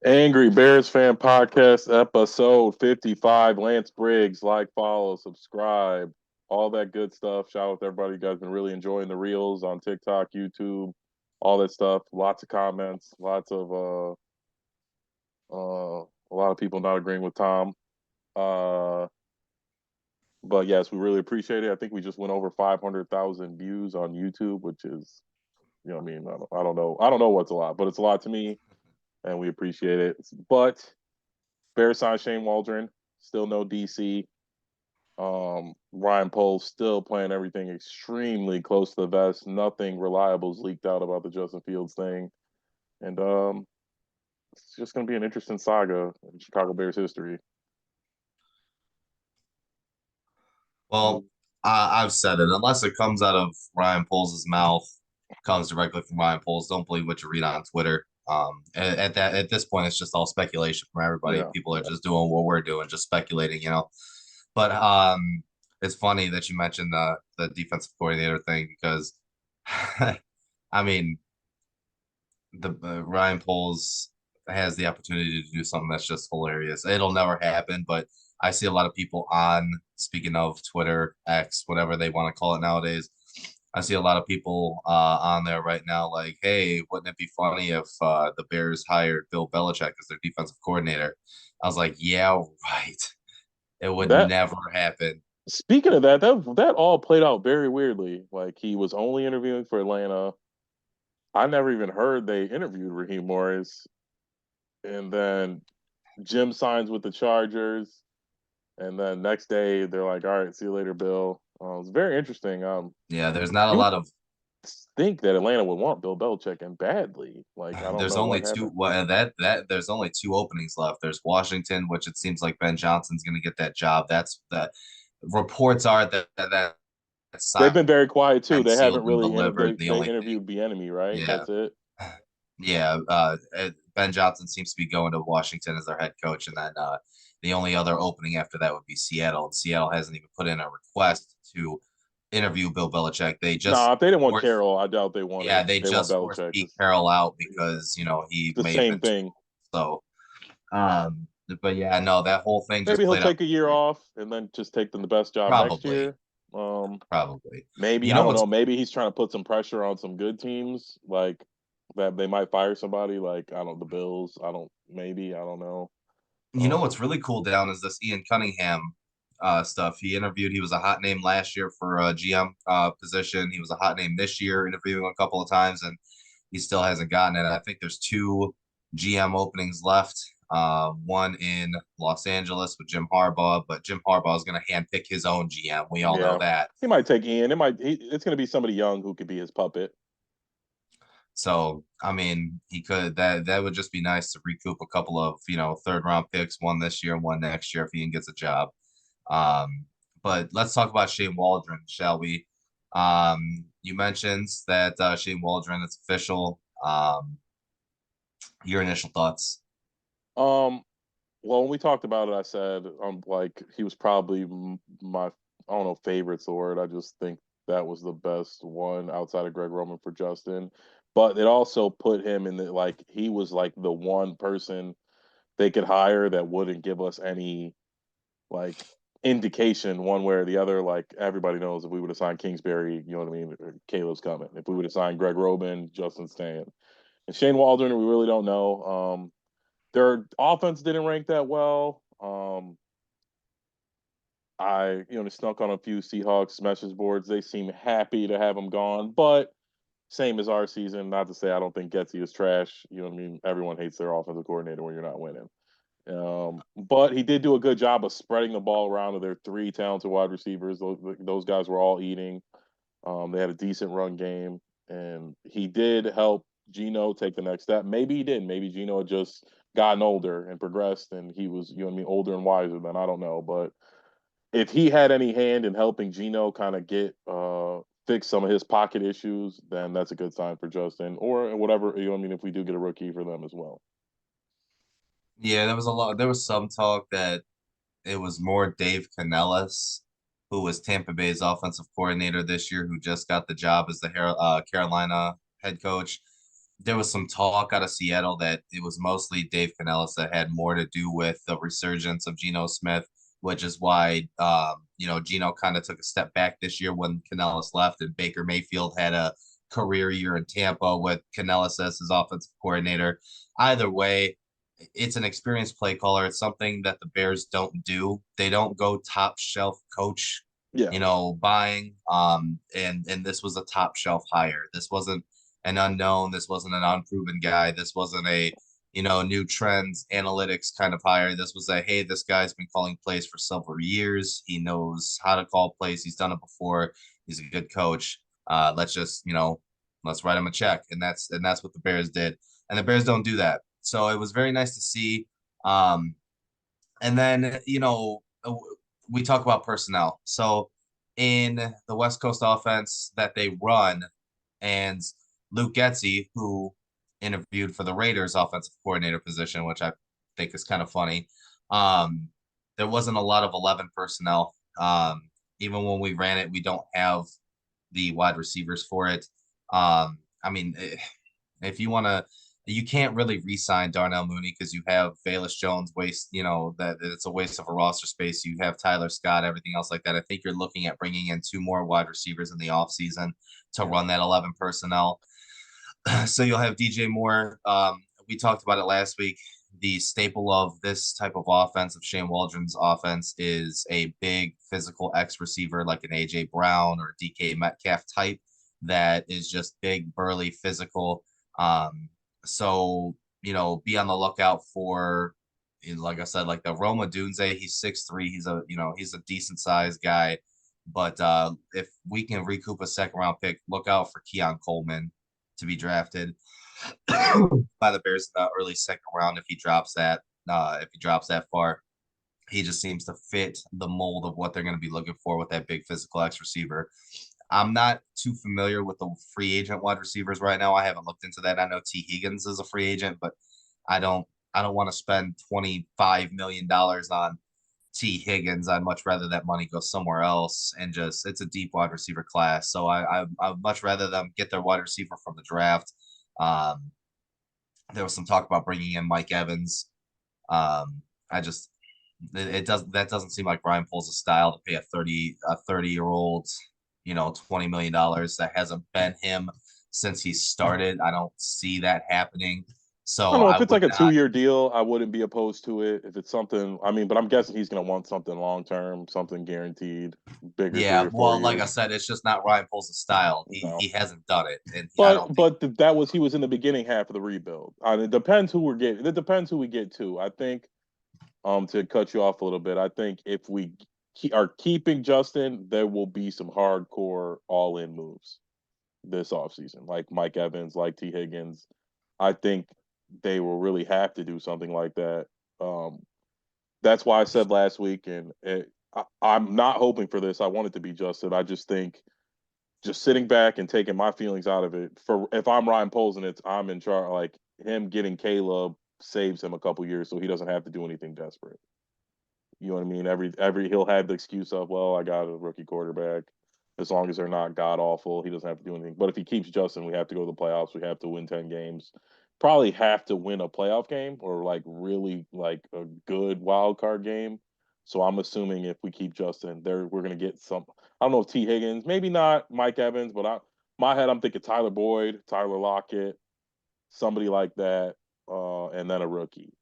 Angry Bears Fan Podcast, episode 55. Lance Briggs, like, follow, subscribe, all that good stuff. Shout out to everybody. You guys been really enjoying the reels on TikTok, YouTube, all that stuff. Lots of comments, lots of a lot of people not agreeing with Tom. Uh, but yes, we really appreciate it. I think we just went over 500,000 views on YouTube, which is, what I mean, I don't know what's a lot, but it's a lot to me, and we appreciate it. But Bears signed Shane Waldron, still no DC. Ryan Poles still playing everything extremely close to the vest. Nothing reliable is leaked out about the Justin Fields thing. And it's just going to be an interesting saga in Chicago Bears history. Well, I've said it. Unless it comes out of Ryan Poles' mouth, comes directly from Ryan Poles, don't believe what you read on Twitter. At this point, it's just all speculation from everybody. Yeah, People are yeah. just doing what we're doing, just speculating. But it's funny that you mentioned the defensive coordinator thing because, I mean, the Ryan Poles has the opportunity to do something that's just hilarious. It'll never happen, but I see a lot of people on, speaking of Twitter, X, whatever they want to call it nowadays. I see a lot of people on there right now like, hey, wouldn't it be funny if the Bears hired Bill Belichick as their defensive coordinator? I was like, yeah, right. It would That never happen. Speaking of that all played out very weirdly. Like he was only interviewing for Atlanta. I never even heard they interviewed Raheem Morris, and then Jim signs with the Chargers. And then next day they're like, "All right, see you later, Bill." It's very interesting. Yeah, there's not a You would lot of think that Atlanta would want Bill Belichick and badly. Like I don't there's know only what two happened. well, that there's only two openings left. There's Washington, which it seems like Ben Johnson's going to get that job. That's the reports are that They've signed, been very quiet too. They haven't sealed, and really delivered. The they only thing, interviewed Bieniemy, right? yeah, That's it. yeah. Ben Johnson seems to be going to Washington as their head coach, and then the only other opening after that would be Seattle. And Seattle hasn't even put in a request to interview Bill Belichick. They Nah, just if they didn't want forced, Carroll, I doubt yeah, they they want just forced Belichick. Pete Carroll out because It's he the may have same been too thing. old. So, but yeah, no, that whole thing Maybe just he'll played out take a year off and then just take the best job next probably, year. Um, probably. Maybe You I know don't what's know. Maybe he's trying to put some pressure on some good teams, like that they might fire somebody. Like I don't the Bills. I don't. Maybe I don't know. you know what's really cool down is this Ian Cunningham stuff. He interviewed. He was a hot name last year for a GM position. He was a hot name this year, interviewing a couple of times, and he still hasn't gotten it. I think there's two GM openings left. One in Los Angeles with Jim Harbaugh, but Jim Harbaugh is going to handpick his own GM. We all know Yeah, that. he might take Ian. It's going to be somebody young who could be his puppet. So I mean, he could that would just be nice to recoup a couple of third round picks, one this year and one next year if Ian gets a job. Um, but let's talk about Shane Waldron, shall we? You mentioned that Shane Waldron is official. Your initial thoughts? Um, well, when we talked about it, I said like he was probably my I don't know favorite's the word. I just think that was the best one outside of Greg Roman for Justin. But it also put him in the like he was like the one person they could hire that wouldn't give us any like indication one way or the other. Like everybody knows if we would have signed Kingsbury, you know what I mean, Caleb's coming. If we would have signed Greg Roman, Justin's staying. And Shane Waldron, we really don't know. Their offense didn't rank that well. They snuck on a few Seahawks message boards. They seem happy to have him gone, but same as our season. Not to say I don't think Getsy is trash. You know what I mean? Everyone hates their offensive coordinator when you're not winning. But he did do a good job of spreading the ball around to their three talented wide receivers. Those guys were all eating. They had a decent run game, and he did help Gino take the next step. Maybe he didn't. Maybe Gino had just gotten older and progressed, and he was, you know what I mean, older and wiser. Then I don't know, but if he had any hand in helping Gino kind of get fix some of his pocket issues, then that's a good sign for Justin or whatever. You know what I mean? If we do get a rookie for them as well. Yeah, there was a lot. There was some talk that it was more Dave Canellis, who was Tampa Bay's offensive coordinator this year, who just got the job as the Carolina head coach. there was some talk out of Seattle that it was mostly Dave Canellis that had more to do with the resurgence of Geno Smith, which is why Geno kind of took a step back this year when Canellis left, and Baker Mayfield had a career year in Tampa with Canellis as his offensive coordinator. Either way, it's an experienced play caller. It's something that the Bears don't do. They don't go top shelf coach, Yeah, buying. And this was a top shelf hire. This wasn't an unknown. This wasn't an unproven guy. This wasn't a new trends analytics kind of hire. This was a, hey, this guy's been calling plays for several years. He knows how to call plays. He's done it before. He's a good coach. Let's just let's write him a check, and that's what the Bears did. And the Bears don't do that. So it was very nice to see. And then we talk about personnel. So in the West Coast offense that they run, and Luke Getzey, who interviewed for the Raiders offensive coordinator position, which I think is kind of funny. There wasn't a lot of 11 personnel. Even when we ran it, we don't have the wide receivers for it. I mean, if you want to, you can't really re-sign Darnell Mooney because you have Bayless Jones waste, that it's a waste of a roster space. You have Tyler Scott, everything else like that. I think you're looking at bringing in two more wide receivers in the offseason to run that 11 personnel. So you'll have DJ Moore. We talked about it last week. The staple of this type of offense, of Shane Waldron's offense, is a big physical X receiver like an AJ Brown or DK Metcalf type that is just big, burly, physical. So be on the lookout for, like I said, like the Roma Dunze. He's 6'3". He's a decent sized guy. But if we can recoup a second round pick, look out for Keon Coleman to be drafted by the Bears in the early second round if he drops that. If he drops that far, he just seems to fit the mold of what they're going to be looking for with that big physical X receiver. I'm not too familiar with the free agent wide receivers right now. I haven't looked into that. I know T. Higgins is a free agent, but I don't want to spend $25 million on T. Higgins. I'd much rather that money go somewhere else, and just it's a deep wide receiver class. So I'd much rather them get their wide receiver from the draft. Um, there was some talk about bringing in Mike Evans. I just it does that doesn't seem like Brian Poles' style to pay a 30-year old $20 million. That hasn't been him since he started. I don't see that happening. I don't So know I if it's like would a not. 2 year deal. I wouldn't be opposed to it. If it's something, I mean, but I'm guessing he's going to want something long term, something guaranteed, bigger Yeah, 3 or 4 well, like I years. said, it's just not Ryan Poles' style. He No, hasn't done it, and I but don't think. that was he was in the beginning half of the rebuild. It depends who we're getting. It depends who we get to. I think to cut you off a little bit, I think if we are keeping Justin, there will be some hardcore all in moves this offseason, like Mike Evans, like T. Higgins. I think they will really have to do something like that. Um, that's why I said last week, and I'm not hoping for this. I want it to be Justin. I just think just sitting back and taking my feelings out of it. For if I'm Ryan Poles and I'm in charge, like him getting Caleb saves him a couple years, so he doesn't have to do anything desperate. You know what I mean? Every he'll have the excuse of, well, I got a rookie quarterback. As long as they're not god awful, he doesn't have to do anything. But if he keeps Justin, we have to go to the playoffs. We have to win 10 games. Probably have to win a playoff game or like really like a good wild card game. So I'm assuming if we keep Justin, there we're gonna get some. I don't know if T Higgins, maybe not Mike Evans, but my head I'm thinking Tyler Boyd, Tyler Lockett, somebody like that, and then a rookie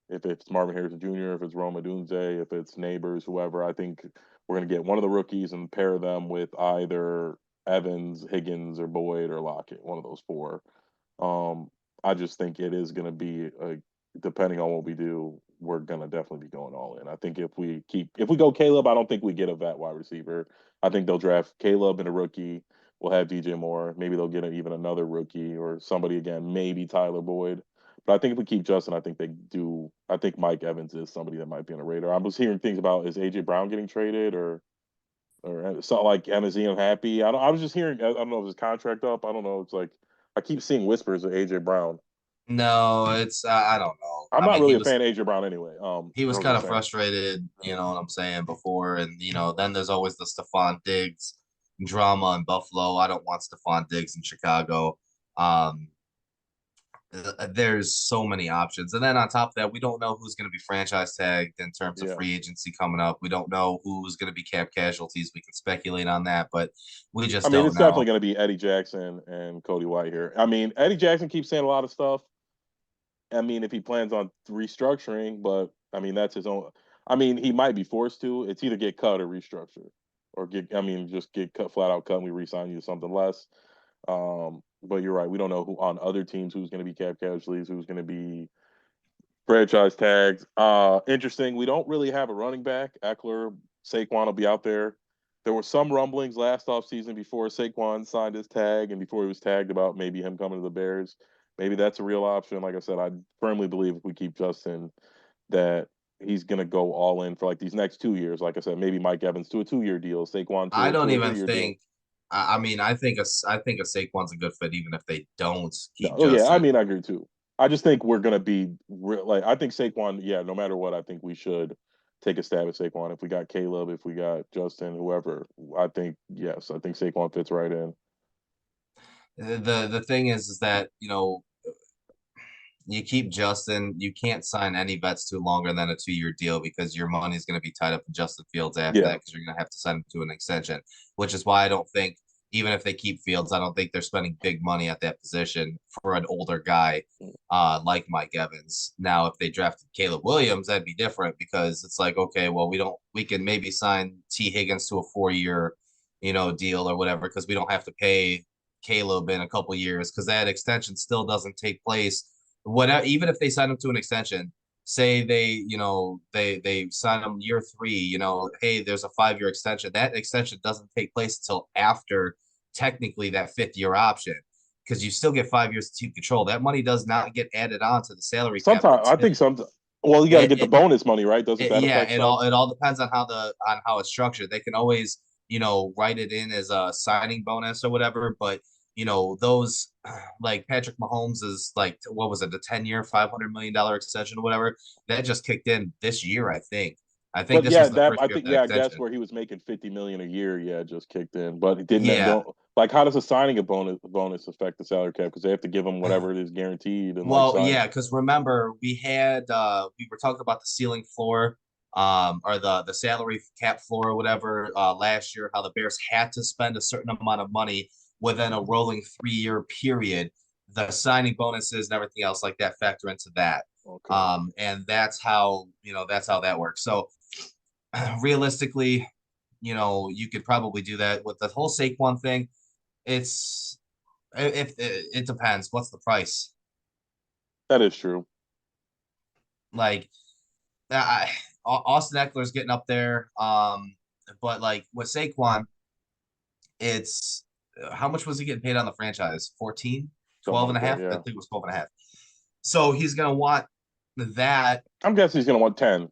if it's Marvin Harrison Jr., if it's Roma Dunze, if it's Neighbors, whoever. I think we're going to get one of the rookies and pair them with either Evans, Higgins, or Boyd or Lockett, one of those four. Um, I just think it is going to be depending on what we do, we're going to definitely be going all in. I think if we go Caleb, I don't think we get a vet wide receiver. I think they'll draft Caleb and a rookie. We'll have DJ Moore. Maybe they'll get even another rookie or somebody again. Maybe Tyler Boyd. But I think if we keep Justin, I think they do. I think Mike Evans is somebody that might be on the radar. I was hearing things about is AJ Brown getting traded or something like is he unhappy? I was just hearing. I don't know if his contract up. I don't know. It's like I keep seeing whispers of AJ Brown. No, it's I don't know. I'm I not mean, really a fan of AJ Brown anyway. he I was was kind just of saying. frustrated, you know what I'm saying, before. And, then there's always the Stephon Diggs drama in Buffalo. I don't want Stephon Diggs in Chicago. Um, there's so many options. And then on top of that, we don't know who's going to be franchise tagged in terms of Yeah. free agency coming up. We don't know who's going to be cap casualties. We can speculate on that, but we I just mean, don't it's definitely know. going to be Eddie Jackson and Cody White here. I mean, Eddie Jackson keeps saying a lot of stuff. I mean, if he plans on restructuring, but I mean, that's his own. I mean, he might be forced to. It's either get cut or restructure, or get. I mean, just get cut flat out cut and we resign you to something less. But you're right. We don't know who on other teams who's going to be cap casualties, who's going to be franchise tags. Interesting. We don't really have a running back. Eckler, Saquon will be out there. There were some rumblings last offseason before Saquon signed his tag and before he was tagged about maybe him coming to the Bears. Maybe that's a real option. Like I said, I firmly believe if we keep Justin, that he's going to go all in for like these next 2 years. Like I said, maybe Mike Evans to a 2 year deal, Saquon to I a don't two or even 3 year deal. think. I mean, I think a Saquon's a good fit, even if they don't No, keep oh yeah, I Justin. mean I agree too. I just think we're gonna be like I think Saquon. Yeah, no matter what, I think we should take a stab at Saquon. If we got Caleb, if we got Justin, whoever, I think yes, I think Saquon fits right in. The thing is that you keep Justin. You can't sign any vets to longer than a 2 year deal because your money is going to be tied up in Justin Fields after that Yeah, because you're going to have to sign him to an extension, which is why I don't think, even if they keep Fields, I don't think they're spending big money at that position for an older guy like Mike Evans. Now, if they drafted Caleb Williams, that'd be different because it's like, okay, well, we can maybe sign T. Higgins to a 4 year, deal or whatever because we don't have to pay Caleb in a couple years because that extension still doesn't take place whatever. Even if they sign him to an extension, say they sign him year 3, hey, there's a 5 year extension. That extension doesn't take place until after technically that 5th year option because you still get 5 years to keep control. That money does not get added on to the salary cap sometimes I think until some. Well, you got to it, get the it, bonus money, right? Doesn't that yeah, affect stuff? it all depends on how it's structured. They can always, write it in as a signing bonus or whatever, but those like Patrick Mahomes is like what was it, the 10 year, $500 million extension or whatever, that just kicked in this year, I think. I think But this yeah, was the that first I year of think that I guess extension. where he was making 50 million a year, yeah, just kicked in. But it didn't Yeah. don't like how does a signing a bonus affect the salary cap? Because they have to give him whatever it is guaranteed and like Well, sign. yeah, because remember we were talking about the ceiling floor, or the salary cap floor or whatever, last year, how the Bears had to spend a certain amount of money within a rolling 3 year period. The signing bonuses and everything else like that factor into that. Okay. And that's how that works. So realistically, you could probably do that with the whole Saquon thing. It's if it depends. What's the price? That is true. Like Austin Eckler's getting up there. But like with Saquon, it's how much was he getting paid on the franchise? 14, Something 12 and like a that. half? I Yeah. think it was 12 and a half. So he's going to want that, I'm guessing he's gonna want 10.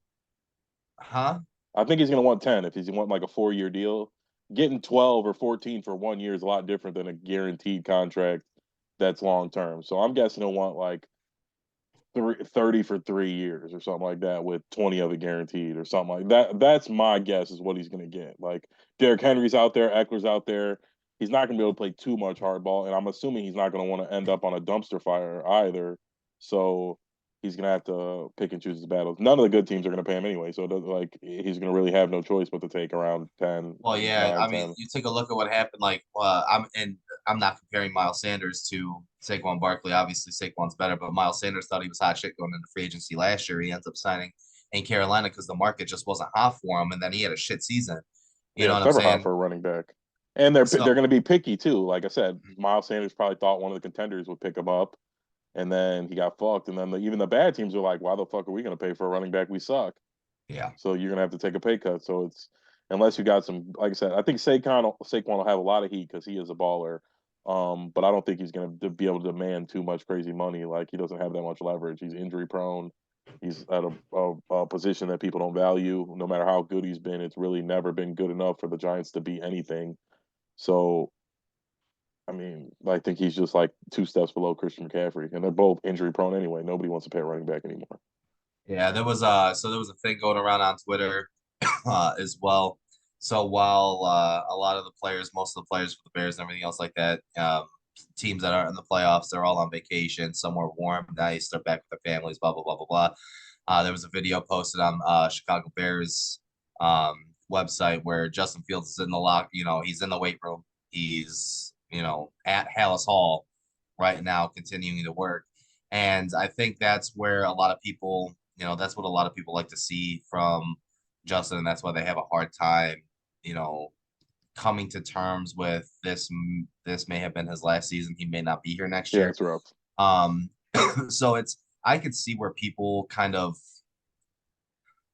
huh? I think he's gonna want 10 if he's want like a 4 year deal. Getting 12 or 14 for 1 year is a lot different than a guaranteed contract that's long term. So I'm guessing he'll want like 30 for 3 years or something like that with 20 of it guaranteed or something like that. That's my guess is what he's going to get. Like Derrick Henry's out there, Eckler's out there. He's not going to be able to play too much hardball. And I'm assuming he's not going to want to end up on a dumpster fire either. So he's going to have to pick and choose his battles. None of the good teams are going to pay him anyway. So like he's going to really have no choice but to take around 10, Well, yeah, 9, I mean, 10. you take a look at what happened. Like, I'm not comparing Miles Sanders to Saquon Barkley. Obviously, Saquon's better, but Miles Sanders thought he was hot shit going into free agency last year. He ends up signing in Carolina because the market just wasn't hot for him, and then he had a shit season. You Yeah, know what it's I'm never hot saying? for a running back. And they're So going to be picky too. Like I said, Miles Sanders probably thought one of the contenders would pick him up, and then he got fucked. And then even the bad teams are like, "Why the fuck are we going to pay for a running back? We suck." yeah, So you're going to have to take a pay cut. So it's unless you got some, like I said, I think Saquon will have a lot of heat because he is a baller. But I don't think he's going to be able to demand too much crazy money. Like he doesn't have that much leverage. He's injury prone. He's at a position that people don't value. No matter how good he's been, it's really never been good enough for the Giants to be anything. So, I mean, I think he's just like 2 steps below Christian McCaffrey, and they're both injury prone anyway. Nobody wants to pay a running back anymore. yeah. There was a thing going around on Twitter, as well. So while a lot of the players, most of the players for the Bears and everything else like that, teams that are in the playoffs, they're all on vacation, somewhere warm, nice. They're back with their families, blah blah blah blah blah. There was a video posted on Chicago Bears website where Justin Fields is in the lock. He's in the weight room. He's at Hallis Hall right now, continuing to work. And I think that's where a lot of people, that's what a lot of people like to see from Justin, and that's why they have a hard time, you know, coming to terms with this. This may have been his last season. He may not be here next Yeah, year. it's rough. Um, so I could see where people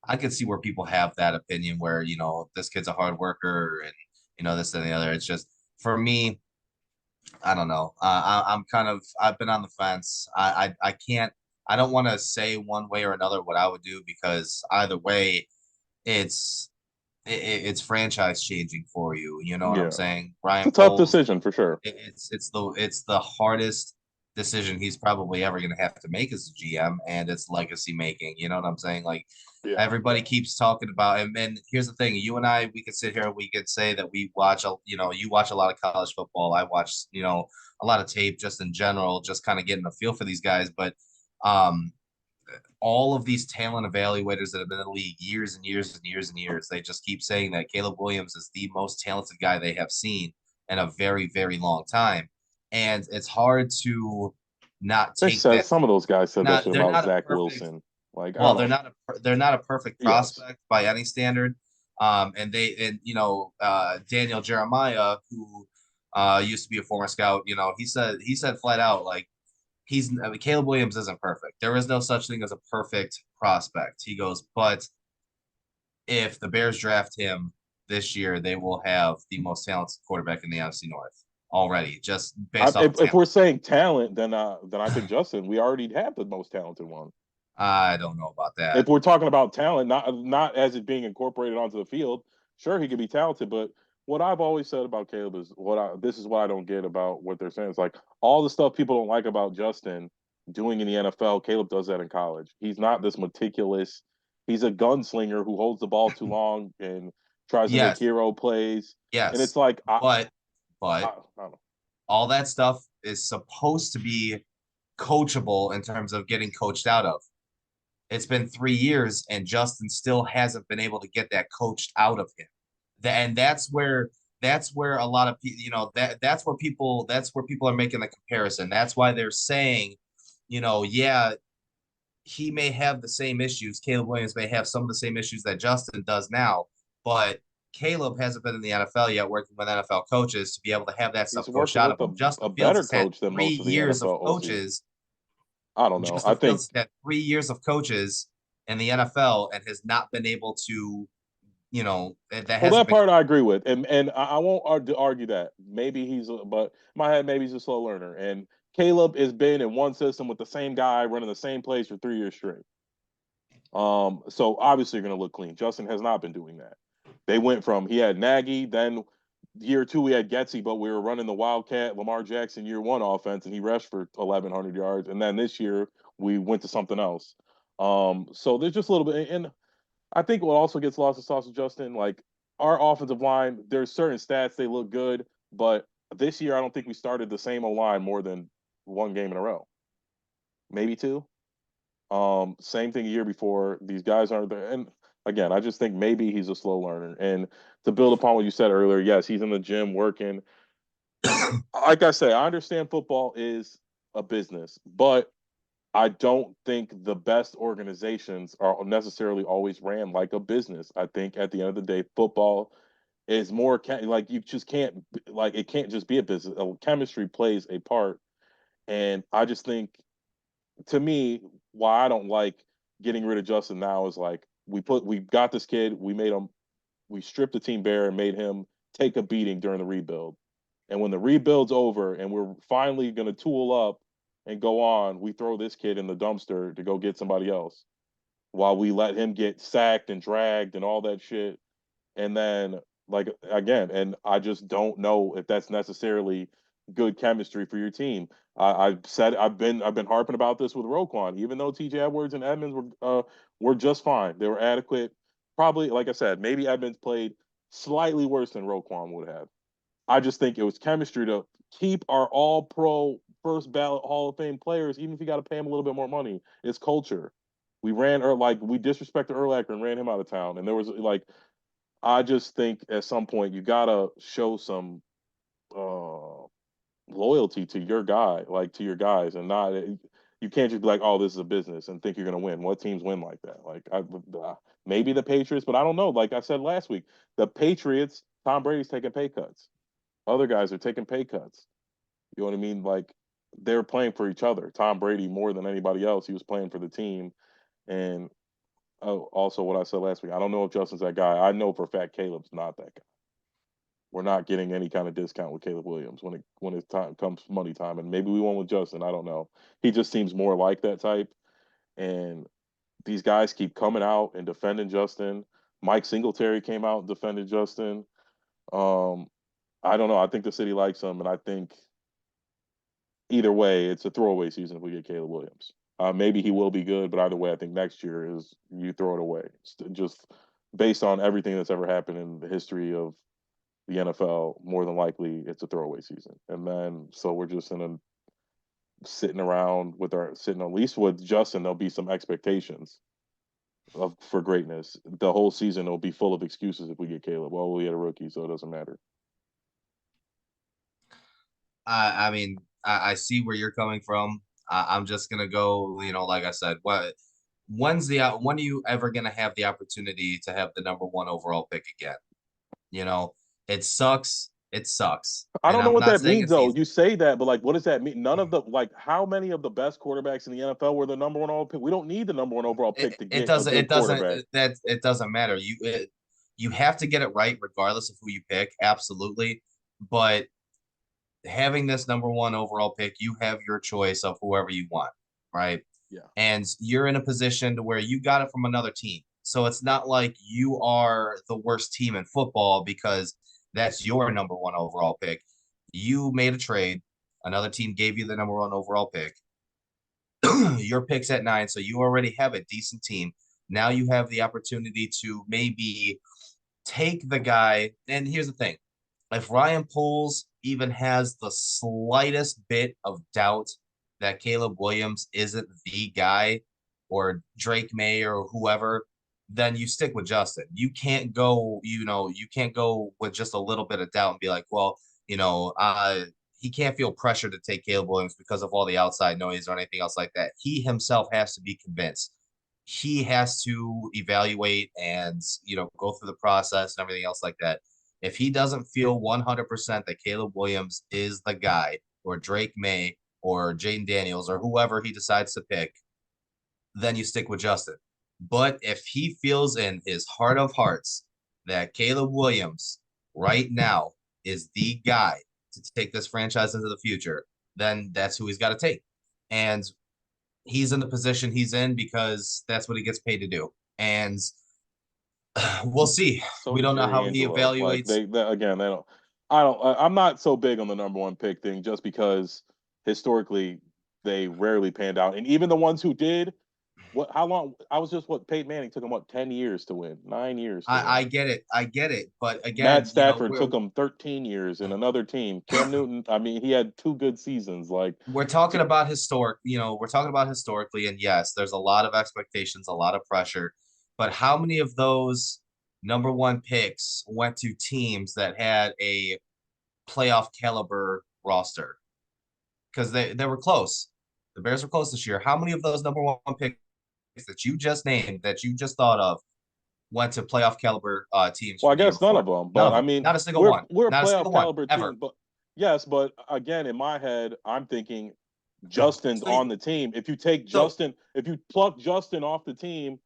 I could see where people have that opinion where, this kid's a hard worker and, this and the other. It's just for me, I don't know. I've been on the fence. I can't, I don't want to say one way or another what I would do because either way, it's, it's franchise changing for you. You know what I'm Yeah, saying? it's a Brian tough Poles, decision for sure. it's the hardest decision he's probably ever going to have to make as a GM, and it's legacy making. You know what I'm saying? Like Yeah, everybody keeps talking about, and here's the thing: you and I, we could sit here and we could say that we watch, you watch a lot of college football. I watch, a lot of tape just in general, just kind of getting a feel for these guys, but. Um, all of these talent evaluators that have been in the league years and years and years and years, they just keep saying that Caleb Williams is the most talented guy they have seen in a very, very long time. And it's hard to not they take said that. some of those guys said that Not shit they're about not a Zach perfect. Wilson. Like I Well, don't. they're not a perfect Yes, prospect by any standard. Daniel Jeremiah, who used to be a former scout, he said flat out like Caleb Williams isn't perfect. There is no such thing as a perfect prospect. He goes, but if the Bears draft him this year, they will have the most talented quarterback in the NFC North already, just based off of if talent. we're saying talent, then I think Justin, we already have the most talented one. I don't know about If that. we're talking about talent, not as it being incorporated onto the field, sure he could be talented, but what I've always said about Caleb is this is what I don't get about what they're saying. It's like all the stuff people don't like about Justin doing in the NFL, Caleb does that in college. He's not this meticulous. He's a gunslinger who holds the ball too long and tries to make Yes, hero plays. And it's yes, like but I but don't know. all that stuff is supposed to be coachable in terms of getting coached out of. It's been 3 years, and Justin still hasn't been able to get that coached out of him. And that's where a lot of people, that's where people are making the comparison. That's why they're saying, yeah, he may have the same issues. Caleb Williams may have some of the same issues that Justin does now, but Caleb hasn't been in the NFL yet, working with NFL coaches to be able to have that stuff He's coached working out of with him. a Justin Fields better has had coach than three most of the years of NFL OCs. coaches. I don't know. I Justin think Fields has had 3 years of coaches in the NFL and has not been able to, that well, hasn't that been. part I agree with, and I won't argue that. Maybe but in my head, maybe he's a slow learner. And Caleb has been in one system with the same guy running the same place for 3 years straight. So obviously you're going to look clean. Justin has not been doing that. They went from he had Nagy, then year two we had Getsy, but we were running the Wildcat Lamar Jackson year one offense, and he rushed for 1,100 yards. And then this year we went to something else. So there's just a little bit, and I think what also gets lost is also Justin, like our offensive line, there's certain stats they look good, but this year I don't think we started the same O line more than one game in a row, maybe two. Same thing a year before. These guys aren't there, and again, I just think maybe he's a slow learner. And to build upon what you said earlier, yes, he's in the gym working. Like I say, I understand football is a business, but I don't think the best organizations are necessarily always ran like a business. I think at the end of the day, football is more like you just can't like it can't just be a business. Chemistry plays a part, and I just think to me why I don't like getting rid of Justin now is like we got this kid, we stripped the team bare and made him take a beating during the rebuild. And when the rebuild's over and we're finally going to tool up and go on, we throw this kid in the dumpster to go get somebody else while we let him get sacked and dragged and all that shit. And then, like, again, and I just don't know if that's necessarily good chemistry for your team. I've said I've been harping about this with Roquan, even though T.J. Edwards and Edmonds were just fine. They were adequate. Probably, like I said, maybe Edmonds played slightly worse than Roquan would have. I just think it was chemistry to keep our all pro first ballot Hall of Fame players, even if you got to pay them a little bit more money. It's culture. We ran we disrespected Urlacher and ran him out of town. And there was like, I just think at some point you gotta show some uh loyalty to your guy, like to your guys, and not you can't just be like, oh, this is a business and think you're gonna win. What teams win like that? Like maybe the Patriots, but I don't know. Like I said last week, the Patriots, Tom Brady's taking pay cuts. Other guys are taking pay cuts. You know what I mean? Like they're playing for each other. Tom Brady more than anybody else, he was playing for the team. And also what I said last week, I don't know if Justin's that guy. I know for a fact Caleb's not that guy. We're not getting any kind of discount with Caleb Williams when it's time comes money time. And maybe we won't with Justin. I don't know. He just seems more like that type. And these guys keep coming out and defending Justin. Mike Singletary came out and defended Justin. Um, I don't know. I think the city likes him, and I think either way, it's a throwaway season if we get Caleb Williams. Maybe he will be good, but either way, I think next year is you throw it away. Just based on everything that's ever happened in the history of the NFL, more than likely it's a throwaway season. And then so we're just in a sitting around with our sitting at least with Justin, there'll be some expectations for greatness. The whole season will be full of excuses if we get Caleb. Well, we had a rookie, so it doesn't matter. I mean, I see where you're coming from. I'm just gonna go, like I said, when are you ever gonna have the opportunity to have the number one overall pick again? You know, it sucks. It sucks. I And don't know I'm what not that saying means it's though. easy. You say that, but like, what does that mean? None of the like, how many of the best quarterbacks in the NFL were the number one overall pick? We don't need the number one overall pick to It get a doesn't good it doesn't quarterback. that it doesn't matter. You have to get it right regardless of who you pick, absolutely. But having this number one overall pick, you have your choice of whoever you want, right? Yeah. And you're in a position to where you got it from another team. So it's not like you are the worst team in football because that's your number one overall pick. You made a trade. Another team gave you the number one overall pick. Your pick's at 9, so you already have a decent team. Now you have the opportunity to maybe take the guy. And here's the thing: if Ryan Poles even has the slightest bit of doubt that Caleb Williams isn't the guy, or Drake May or whoever, then you stick with Justin. You can't go with just a little bit of doubt and be like, well, he can't feel pressure to take Caleb Williams because of all the outside noise or anything else like that. He himself has to be convinced. He has to evaluate and go through the process and everything else like that. If he doesn't feel 100% that Caleb Williams is the guy, or Drake May, or Jaden Daniels, or whoever he decides to pick, then you stick with Justin. But if he feels in his heart of hearts that Caleb Williams right now is the guy to take this franchise into the future, then that's who he's got to take. And he's in the position he's in because that's what he gets paid to do. And we'll see. So We does don't know Jerry how he Angelo. Like evaluates. they again, they don't. I don't. I'm not so big on the number one pick thing, just because historically they rarely panned out, and even the ones who did, what? How long? I was just what Peyton Manning took him 10 years to win, 9 years to I win. get it. I get it. But Matt again, Stafford took him 13 years in another team. Cam Newton, I mean, he had two good seasons. Like, we're talking about we're talking about historically, and yes, there's a lot of expectations, a lot of pressure. But how many of those number one picks went to teams that had a playoff caliber roster? Because they were close. The Bears were close this year. How many of those number one picks that you just named, that you just thought of, went to playoff caliber teams well, I from the year guess none before? of them, None but of I them. mean, Not a single we're one. we're a Not a playoff single one caliber ever. team. But yes, but again, in my head, I'm thinking Justin's So on the team. If you take so Justin, if you pluck Justin off the team,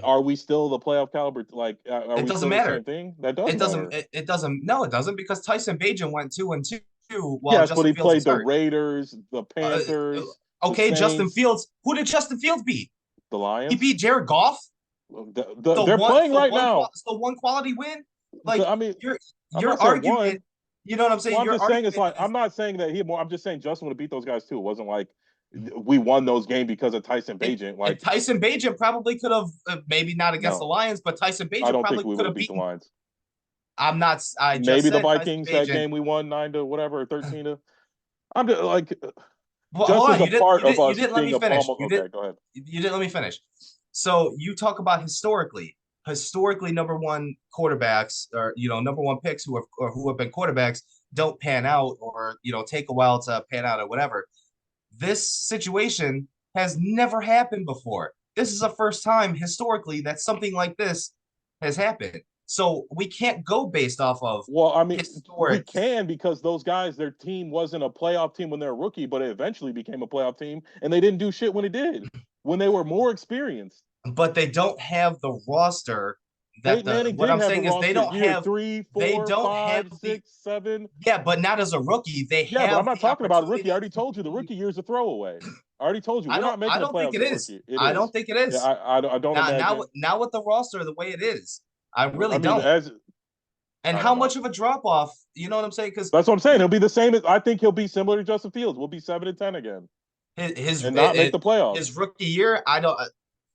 are we still the playoff caliber? Like, are it we doesn't still the same matter. thing? That does It doesn't. matter. It doesn't. No, it doesn't, because Tyson Bagent went 2-2 while Yes, but Justin he Fields played was the hurt. Raiders, the Uh, Panthers, the okay, Justin Saints, Fields. Who did Justin Fields beat? the He Lions. beat Jared Goff. They're playing right now. The one quality win. Like I mean, I'm your not saying argument. one. You know what I'm Well, saying? I'm Your just saying it's argument like I'm is not saying that he. I'm just saying Justin would have beat those guys too. It wasn't like we won those games because of Tyson Bagent. and Like, Tyson Bagent probably could have, maybe not against the no, Lions, but Tyson I Bagent don't think probably we could would have have beat the beaten. Lions. I'm not. I just Maybe the said Tyson Vikings that Bagent. game we won 9 to whatever 13 to. I'm just, like Well, just hold as on. a part of You us didn't let being me a bum. finish. Okay, go ahead. You didn't let me finish. So you talk about historically number one quarterbacks or number one picks who have been quarterbacks don't pan out or take a while to pan out or whatever. This situation has never happened before. This is the first time historically that something like this has happened. So we can't go based off of Well, I mean, we historic. can because those guys, their team wasn't a playoff team when they were rookie, but it eventually became a playoff team, and they didn't do shit when it did, when they were more experienced. But they don't have the roster that Peyton the Manning what did I'm have a saying is roster year three, they four, don't have five, the 6, 7. yeah, but not as a rookie. They Yeah, but I'm have not the talking about a rookie. I opportunity already to told you the be. rookie year is a throwaway. I already told you we're not I making the don't think playoffs it as a is. rookie. It I don't is. think it Yeah, is. I don't imagine. Now with the roster the way it is, I I really mean, don't. as And I how don't know. much of a drop off, you know what I'm saying? Because That's what I'm saying. He'll be the same. I think he'll be similar to Justin Fields. We'll be 7-10 again his and not make the playoffs. his rookie year, I don't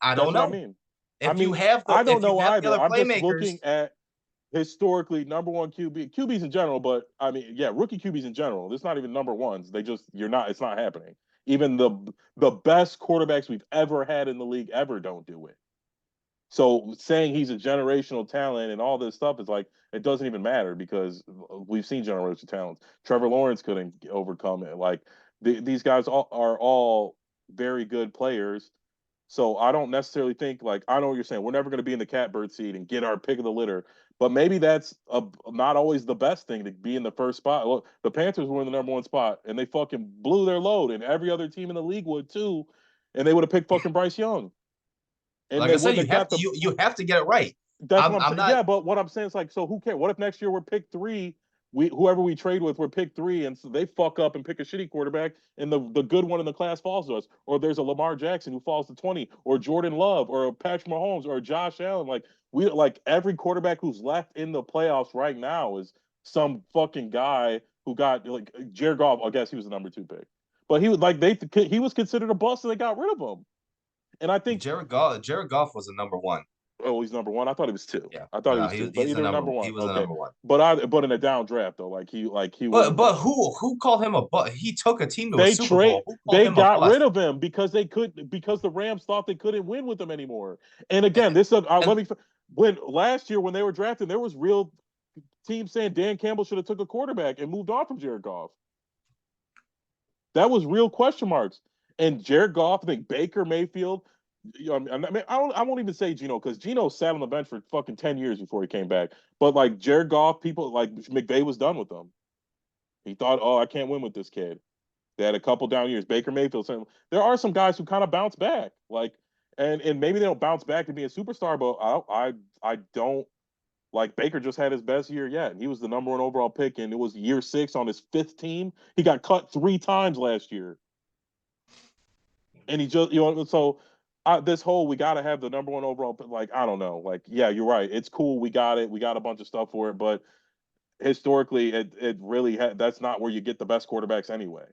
That's what I know. mean. I mean, I don't If you know have the either. other I'm just playmakers, looking at historically number one QBs in general, but I mean, yeah, rookie QBs in general. It's not even number ones. You're not. It's not happening. Even the best quarterbacks we've ever had in the league ever don't do it. So saying he's a generational talent and all this stuff is like it doesn't even matter because we've seen generational talents. Trevor Lawrence couldn't overcome it. Like these guys are all very good players. So I don't necessarily think like I know what you're saying. We're never going to be in the catbird seat and get our pick of the litter. But maybe that's not always the best thing to be in the first spot. Well, the Panthers were in the number one spot and they fucking blew their load, and every other team in the league would too, and they would have picked fucking Bryce Young, and like they I said, wouldn't have got the you have to get it right. that's what I'm I'm saying. not Yeah, but what I'm saying is like, so who cares? What if next year we're pick three? Whoever we trade with, we're pick three, and so they fuck up and pick a shitty quarterback, and the good one in the class falls to us. Or there's a Lamar Jackson who falls to 20, or Jordan Love, or Patrick Mahomes, or Josh Allen. Like every quarterback who's left in the playoffs right now is some fucking guy who got like Jared Goff. I guess he was the number two pick, but he was like he was considered a bust, and they got rid of him. And I think Jared Goff was a number one. oh, he's number one. I thought he was two. Yeah, I thought he no, was two, but he's a either number. number He one. was a Okay, number one. but in a down draft though, he wasn't. But who called him a bust? He took a team to a They Super Bowl. trade. Who called They him a got rid bust? of him because the Rams thought they couldn't win with him anymore. And again, And, this let and me when last year when they were drafting, there was real teams saying Dan Campbell should have took a quarterback and moved on from Jared Goff. That was real question marks. And Jared Goff, I think Baker Mayfield. I mean, I won't even say Geno because Geno sat on the bench for fucking 10 years before he came back. But like Jared Goff, people like McVay was done with them. He thought, oh, I can't win with this kid. They had a couple down years. Baker Mayfield. There are some guys who kind of bounce back, and maybe they don't bounce back to be a superstar, but I don't like Baker just had his best year yet. He was the number one overall pick, and it was year 6 on his 5th team. He got cut 3 times last year. And he just so this whole we got to have the number one overall, but like I don't know, like yeah, you're right, it's cool, we got it, we got a bunch of stuff for it, but historically it really that's not where you get the best quarterbacks anyway.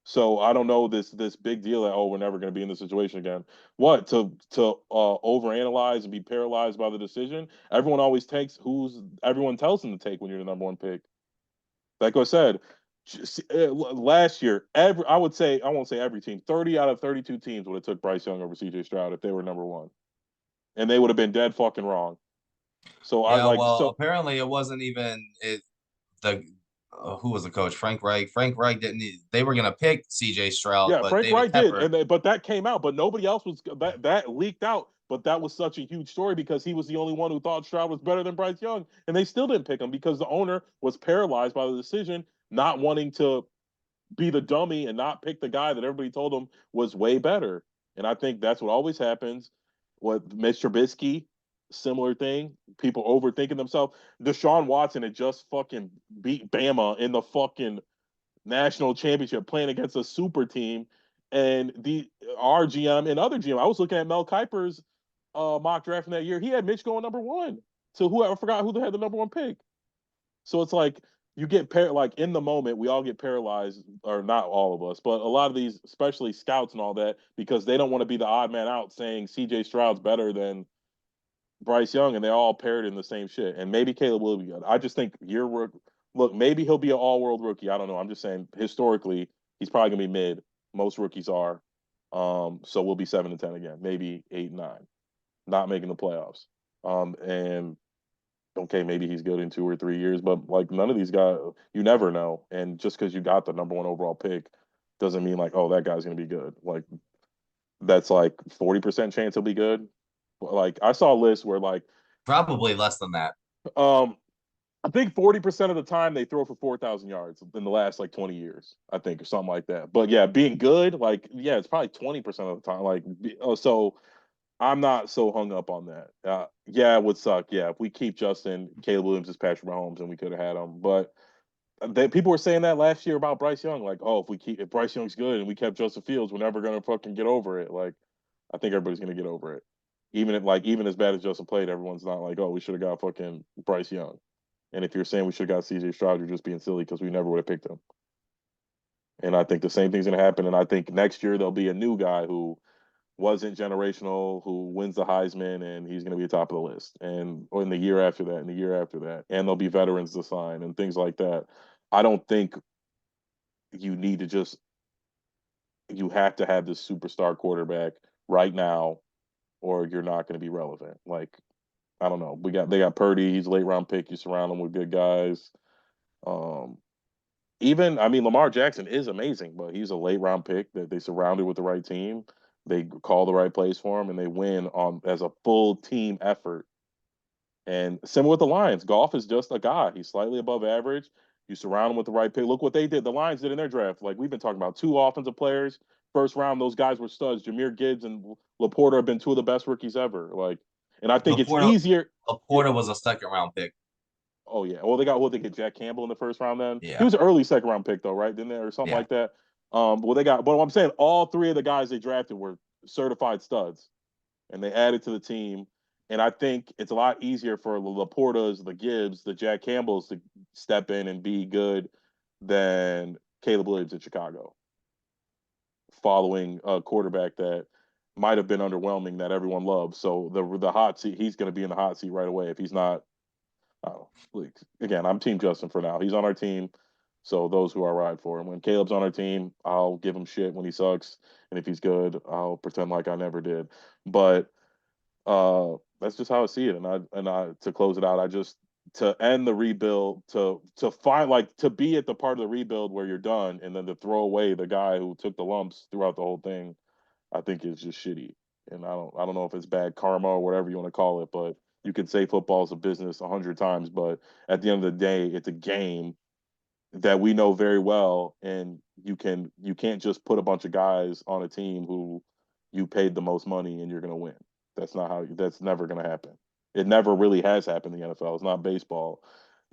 So I don't know this big deal that we're never going to be in this situation again. What to overanalyze and be paralyzed by the decision? Everyone always takes who's everyone tells them to take when you're the number one pick. Like I said, last year, I would say I won't say every team, 30 out of 32 teams would have took Bryce Young over CJ Stroud if they were number one, and they would have been dead fucking wrong. So I yeah, like well, so apparently it wasn't even the who was the coach? Frank Reich. Frank Reich didn't. They were gonna pick C.J. Stroud, yeah, but Frank David Wright did, Tepper. and but that came out, but nobody else was that leaked out. But that was such a huge story because he was the only one who thought Stroud was better than Bryce Young, and they still didn't pick him because the owner was paralyzed by the decision, not wanting to be the dummy and not pick the guy that everybody told him was way better. And I think that's what always happens. What Mitch Trubisky, similar thing. People overthinking themselves. Deshaun Watson had just fucking beat Bama in the fucking national championship playing against a super team. And the our GM and other GM, I was looking at Mel Kiper's mock draft from that year. He had Mitch going number one. So whoever forgot who had the number one pick. So it's like you get like in the moment, we all get paralyzed, or not all of us, but a lot of these, especially scouts and all that, because they don't want to be the odd man out saying CJ Stroud's better than Bryce Young, and they all paired in the same shit. And maybe Caleb will be good. I just think look, maybe he'll be an all world rookie. I don't know. I'm just saying historically, he's probably gonna be mid. Most rookies are. So we'll be 7 and 10 again, maybe 8 and 9, not making the playoffs. And okay, maybe he's good in 2 or 3 years, but like none of these guys, you never know. And just because you got the number one overall pick doesn't mean like, oh, that guy's gonna be good. Like that's like 40% chance he'll be good. Like I saw a list where like Probably less than that. um I think 40% of the time they throw for 4,000 yards in the last like 20 years, I think, or something like that. But yeah, being good, like, yeah, it's probably 20% of the time. So I'm not so hung up on that. Yeah, it would suck. Yeah, if we keep Justin, Caleb Williams is Patrick Mahomes, and we could have had him. But people were saying that last year about Bryce Young. Like, oh, if Bryce Young's good and we kept Justin Fields, we're never gonna fucking get over it. Like, I think everybody's gonna get over it. Even as bad as Justin played, everyone's not like, oh, we should have got fucking Bryce Young. And if you're saying we should have got CJ Stroud, you're just being silly because we never would have picked him. And I think the same thing's going to happen. And I think next year there'll be a new guy who wasn't generational, who wins the Heisman, and he's going to be top of the list. And or in the year after that, and the year after that, and there'll be veterans to sign and things like that. I don't think you need to just you have to have this superstar quarterback right now, or you're not going to be relevant. Like I don't know, they got Purdy, he's a late round pick. You surround him with good guys. Um, Even I mean Lamar Jackson is amazing, but he's a late round pick that they surrounded with the right team. They call the right plays for him and they win on as a full team effort. And similar with the Lions, Goff is just a guy. He's slightly above average. You surround him with the right pick. Look what they did. The Lions did in their draft. Like we've been talking about, two offensive players. First round, those guys were studs. Jameer Gibbs and Laporta have been two of the best rookies ever. Like, and I think it's Laporta easier. Yeah. Laporta was a second round pick. Oh yeah. Well, they get Jack Campbell in the first round. Then he Yeah. was an early second round pick though, right? Didn't they, or something Yeah. like that? Well, they got. But I'm saying all three of the guys they drafted were certified studs, and they added to the team. And I think it's a lot easier for the Laportas, the Gibbs, the Jack Campbells to step in and be good than Caleb Williams in Chicago, following a quarterback that might have been underwhelming that everyone loves. So the hot seat, he's going to be in the hot seat right away if he's not. Oh, like, again, I'm Team Justin for now. He's on our team, so those who I ride for. And when Caleb's on our team, I'll give him shit when he sucks, and if he's good, I'll pretend like I never did. But that's just how I see it. And I to close it out, I just to end the rebuild to find like to be at the part of the rebuild where you're done, and then to throw away the guy who took the lumps throughout the whole thing. I think is just shitty. And I don't know if it's bad karma or whatever you want to call it, but you can say football is a business 100 times, but at the end of the day, it's a game that we know very well, and you can't just put a bunch of guys on a team who you paid the most money and you're going to win. That's never going to happen. It never really has happened in the NFL. It's not baseball.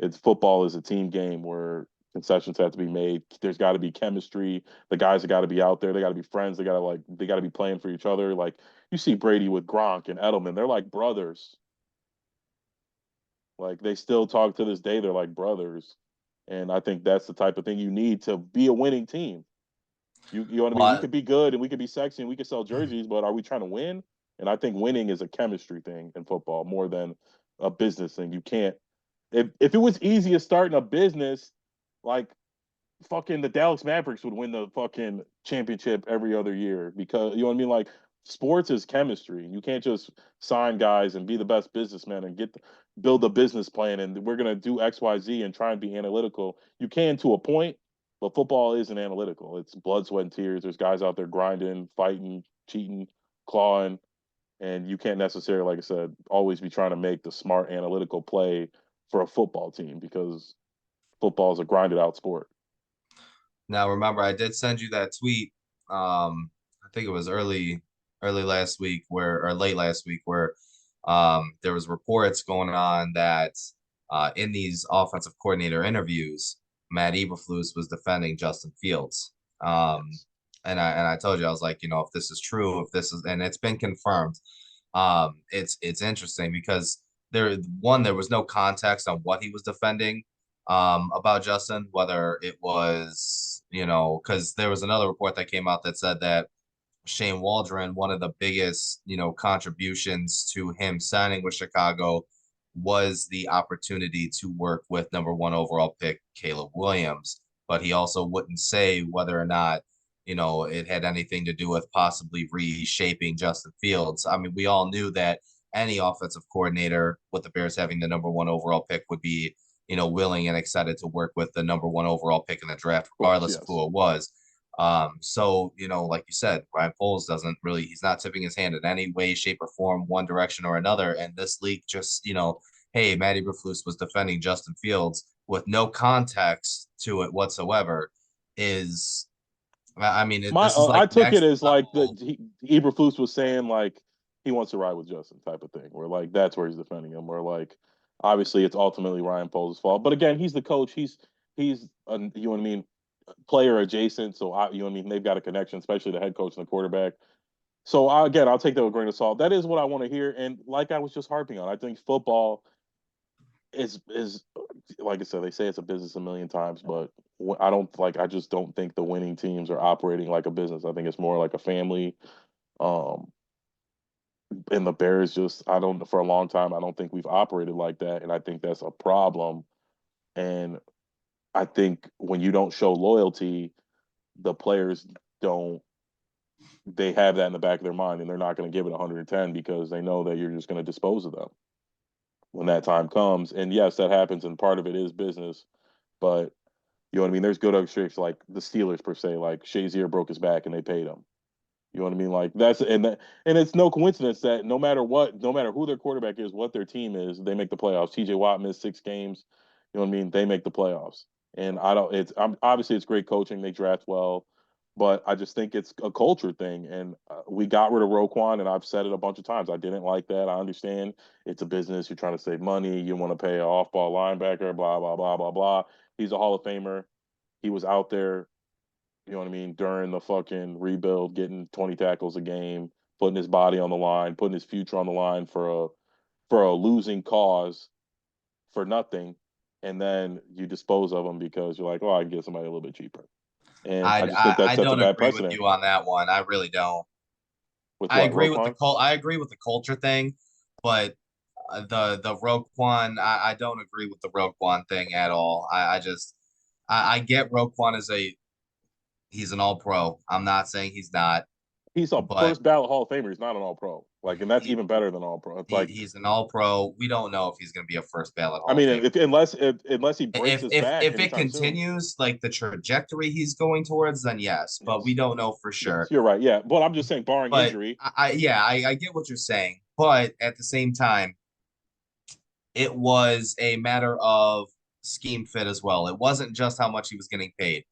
It's football is a team game where concessions have to be made. There's got to be chemistry. The guys have got to be out there. They got to be friends. They got to be playing for each other. Like you see Brady with Gronk and Edelman, they're like brothers. Like they still talk to this day. They're like brothers, and I think that's the type of thing you need to be a winning team. You know what I mean? We Well, could be good and we could be sexy and we could sell jerseys, but are we trying to win? And I think winning is a chemistry thing in football more than a business thing. You can't if it was easy as starting a business, like fucking the Dallas Mavericks would win the fucking championship every other year because you know what I mean. Like sports is chemistry. You can't just sign guys and be the best businessman and build a business plan and we're gonna do X Y Z and try and be analytical. You can to a point, but football isn't analytical. It's blood, sweat, and tears. There's guys out there grinding, fighting, cheating, clawing, and you can't necessarily, like I said, always be trying to make the smart analytical play for a football team because football is a grinded out sport. now remember, I did send you that tweet. I think it was early last week where or late last week where there was reports going on that in these offensive coordinator interviews, Matt Eberflus was defending Justin Fields. Um, Yes. and I told you I was like, if this is true, if this is and it's been confirmed, it's interesting because there was no context on what he was defending about Justin, whether it was, because there was another report that came out that said that Shane Waldron, one of the biggest, contributions to him signing with Chicago was the opportunity to work with number one overall pick Caleb Williams. But he also wouldn't say whether or not, it had anything to do with possibly reshaping Justin Fields. I mean, we all knew that any offensive coordinator with the Bears having the number one overall pick would be, willing and excited to work with the number one overall pick in the draft, Of course, regardless of yes. who it was. So, like you said, Ryan Poles doesn't really, he's not tipping his hand in any way, shape, or form, one direction or another. And this league just, hey, Matty Eberflus was defending Justin Fields with no context to it whatsoever is, I mean, this is I like took it next as like level. Eberflus was saying like he wants to ride with Justin type of thing, where like that's where he's defending him. Where like obviously it's ultimately Ryan Poles' fault, but again he's the coach. He's a, you know what I mean, player adjacent. So you know what I mean, they've got a connection, especially the head coach and the quarterback. So again, I'll take that with a grain of salt. That is what I want to hear, and like I was just harping on, I think football is like I said, they say it's a business a million times, but I don't like. I just don't think the winning teams are operating like a business. I think it's more like a family. Um, and the Bears just, I don't, for a long time, I don't think we've operated like that, and I think that's a problem. And I think when you don't show loyalty, the players don't. They have that in the back of their mind, and they're not going to give it 110 because they know that you're just going to dispose of them when that time comes. And yes, that happens, and part of it is business, but you know what I mean? There's good illustrations like the Steelers per se, like Shazier broke his back and they paid him. You know what I mean? Like and it's no coincidence that no matter what, no matter who their quarterback is, what their team is, they make the playoffs. TJ Watt missed 6 games. You know what I mean? They make the playoffs. And I don't it's obviously it's great coaching, they draft well, but I just think it's a culture thing. And we got rid of Roquan, and I've said it a bunch of times. I didn't like that. I understand it's a business. You're trying to save money. You want to pay an off-ball linebacker. Blah blah blah blah blah. He's a Hall of Famer. He was out there, you know what I mean, during the fucking rebuild, getting 20 tackles a game, putting his body on the line, putting his future on the line for a losing cause for nothing, and then you dispose of him because you're like, oh, I can get somebody a little bit cheaper. And I just think that I sets a don't bad agree with precedent you on that one. I really don't. with what Roquan. I agree with the culture thing, but the Roquan, I don't agree with the Roquan thing at all. I just I get Roquan as he's an all pro. I'm not saying he's not, He's a but first ballot Hall of Famer. He's not an All Pro. Like, and that's he, even better than All Pro. It's like, he's an all pro. We don't know if he's going to be a first ballot I Hall of mean, Famer. unless he breaks his back If it anytime soon. continues like the trajectory he's going towards, then yes, but we Yes, don't know for yes, sure. you're right. Yeah, but I'm just saying, barring But injury, I get what you're saying, but at the same time, it was a matter of scheme fit as well. It wasn't just how much he was getting paid.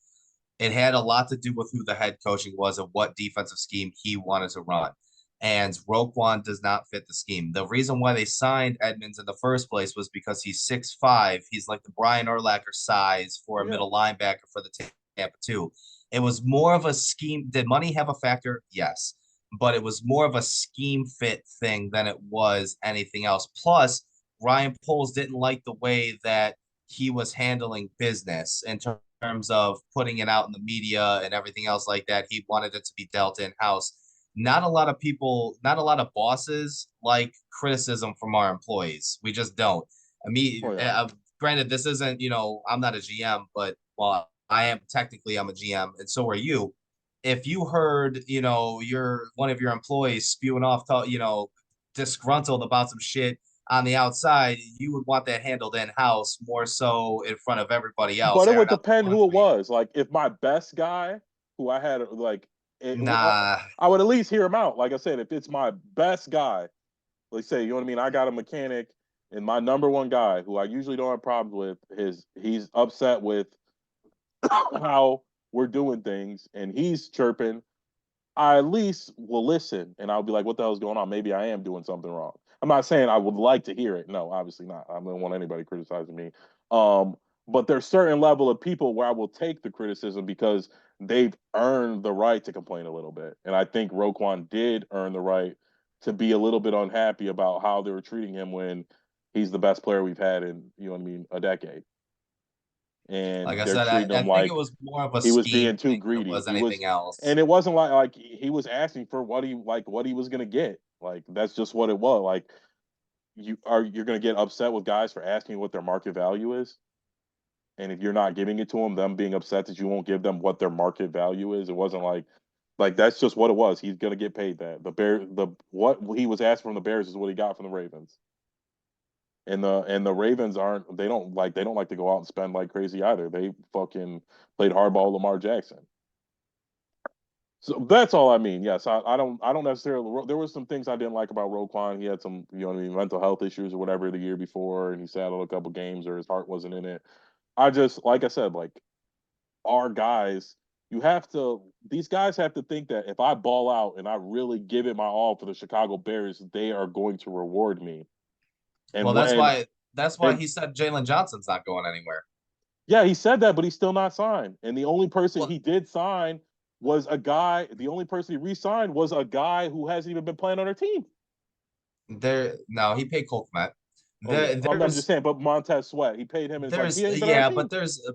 It had a lot to do with who the head coaching was and what defensive scheme he wanted to run. And Roquan does not fit the scheme. The reason why they signed Edmonds in the first place was because he's 6'5". He's like the Brian Urlacher size for a yeah. middle linebacker for the Tampa 2. It was more of a scheme. Did money have a factor? Yes. But it was more of a scheme fit thing than it was anything else. Plus, Ryan Poles didn't like the way that he was handling business in terms of putting it out in the media and everything else like that. He wanted it to be dealt in house. Not a lot of people, not a lot of bosses like criticism from our employees. We just don't. I Oh mean, yeah. granted, this isn't, I'm not a GM, but well, I am technically I'm a GM, and so are you. If you heard, your one of your employees spewing off, disgruntled about some shit on the outside, you would want that handled in house more so in front of everybody else, But it would airing out the depend who it laundry. was. Like if my best guy, who I had, like, Nah, I would at least hear him out. Like I said, if it's my best guy, let's say, you know what I mean, I got a mechanic, and my number one guy, who I usually don't have problems with, he's upset with how we're doing things, and he's chirping. I at least will listen, and I'll be like, "What the hell's going on? Maybe I am doing something wrong." I'm not saying I would like to hear it. No, obviously not. I don't want anybody criticizing me. Um, but there's certain level of people where I will take the criticism because they've earned the right to complain a little bit, and I think Roquan did earn the right to be a little bit unhappy about how they were treating him when he's the best player we've had in, you know what I mean, a decade. Like and I they're said, treating I him think it like was more of a he was scheme being too thing than it greedy. was anything else. And it wasn't like he was asking for what he was gonna get. Like that's just what it was. Like you're gonna get upset with guys for asking what their market value is, and if you're not giving it to them being upset that you won't give them what their market value is. It wasn't like that's just what it was. He's gonna get paid that. The what he was asking from the Bears is what he got from the Ravens. And the Ravens they don't like to go out and spend like crazy either. They fucking played hardball Lamar Jackson. So that's all I mean. Yes, I don't necessarily. There was some things I didn't like about Roquan. He had some what I mean mental health issues or whatever the year before, and he sat out a couple games or his heart wasn't in it. I just like I said, like our guys, you have to. These guys have to think that if I ball out and I really give it my all for the Chicago Bears, they are going to reward me. Well, And when that's why and he said Jalen Johnson's not going anywhere. yeah, he said that, but he's still not signed. And the only person Well, he did sign was a guy. The only person he re-signed was a guy who hasn't even been playing on our team. there no, he paid Cole Kmet. Oh yeah, I'm just There's saying. But Montez Sweat, he paid him, and it's like he there's ain't been on our yeah, team.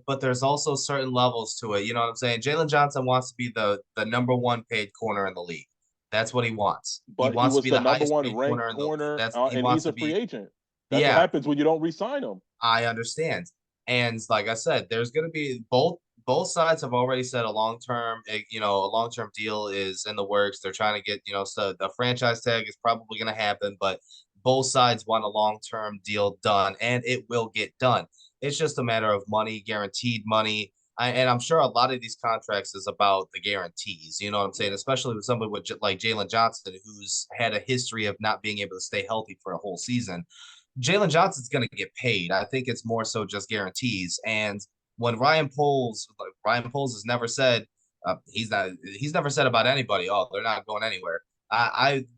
but there's also certain levels to it. You know what I'm saying? Jalen Johnson wants to be the number one paid corner in the league. That's what he wants. He But he wants to was be the the number highest one paid ranked corner in the corner, that's he and wants he's to a free be agent. That's what yeah, happens when you don't re-sign him. I understand. And like I said, there's going to be both sides have already said a long term, a long term deal is in the works. They're trying to get, so the franchise tag is probably going to happen, but both sides want a long term deal done, and it will get done. It's just a matter of money, guaranteed money. And I'm sure a lot of these contracts is about the guarantees. You know what I'm saying? Yeah. Especially with somebody like Jalen Johnson, who's had a history of not being able to stay healthy for a whole season. Jalen Johnson's going to get paid. I think it's more so just guarantees. And when Ryan Poles has never said he's never said about anybody, oh, they're not going anywhere.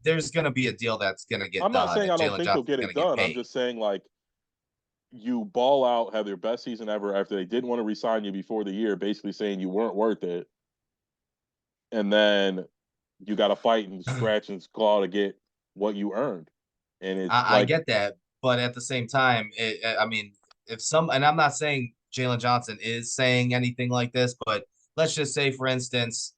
There's going to be a deal that's going to get I'm not done, saying and I don't Jalen think he'll Johnson's get going it to get done. I'm paid. just saying like you ball out, have their best season ever after they didn't want to re-sign you before the year, basically saying you weren't worth it, and then you got to fight and scratch and claw to get what you earned. And it's I like, get that, but at the same time, I mean, if some, and I'm not saying Jalen Johnson is saying anything like this, but let's just say, for instance,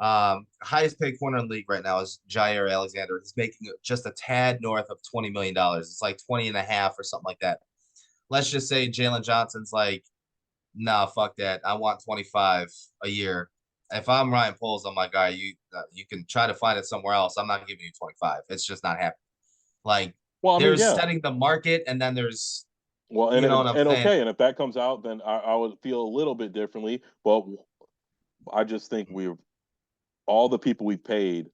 highest paid corner in the league right now is Jair Alexander. He's making just a tad north of $20 million. It's like 20 and a half or something like that. Let's just say Jalen Johnson's like, nah, fuck that. I want 25 a year. If I'm Ryan Poles, I'm like, all right, you can try to find it somewhere else. I'm not giving you 25. It's just not happening. Like well, I mean, there's yeah. setting the market, and then there's, Well, you know what I'm and saying? okay, and if that comes out, then I would feel a little bit differently. But I just think we've all the people we paid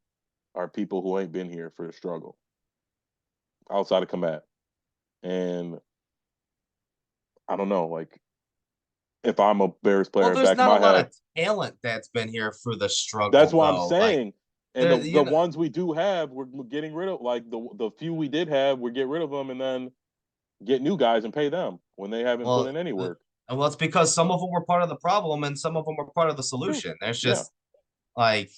are people who ain't been here for the struggle outside of combat. And I don't know, like if I'm a Bears Well, player there's back in not a my lot head, of talent that's been here for the that's struggle, what I'm though. Like saying. And there, the ones we do have, we're getting rid of. Like the few we did have, we get rid of them and then get new guys and pay them when they haven't put well, in any uh, work. well, it's because some of them were part of the problem and some of them were part of the Yeah, solution. There's yeah. just like,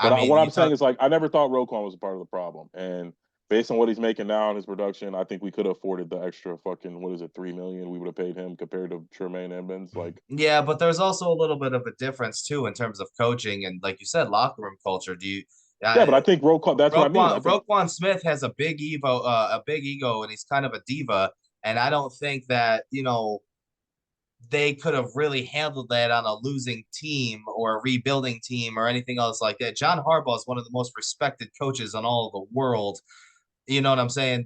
But I mean, what you I'm saying talk. is like I never thought Roquan was a part of the problem, and based on what he's making now in his production, I think we could have afforded the extra fucking what is it 3 million we would have paid him compared to Tremaine Edmonds. Like Yeah, but there's also a little bit of a difference too in terms of coaching and, like you said, locker room culture. Do you? yeah, Uh, but I think Roquan. That's what I mean. I think Roquan Smith has a big ego, and he's kind of a diva. And I don't think that they could have really handled that on a losing team or a rebuilding team or anything else like that. John Harbaugh is one of the most respected coaches in all of the world. You know what I'm saying?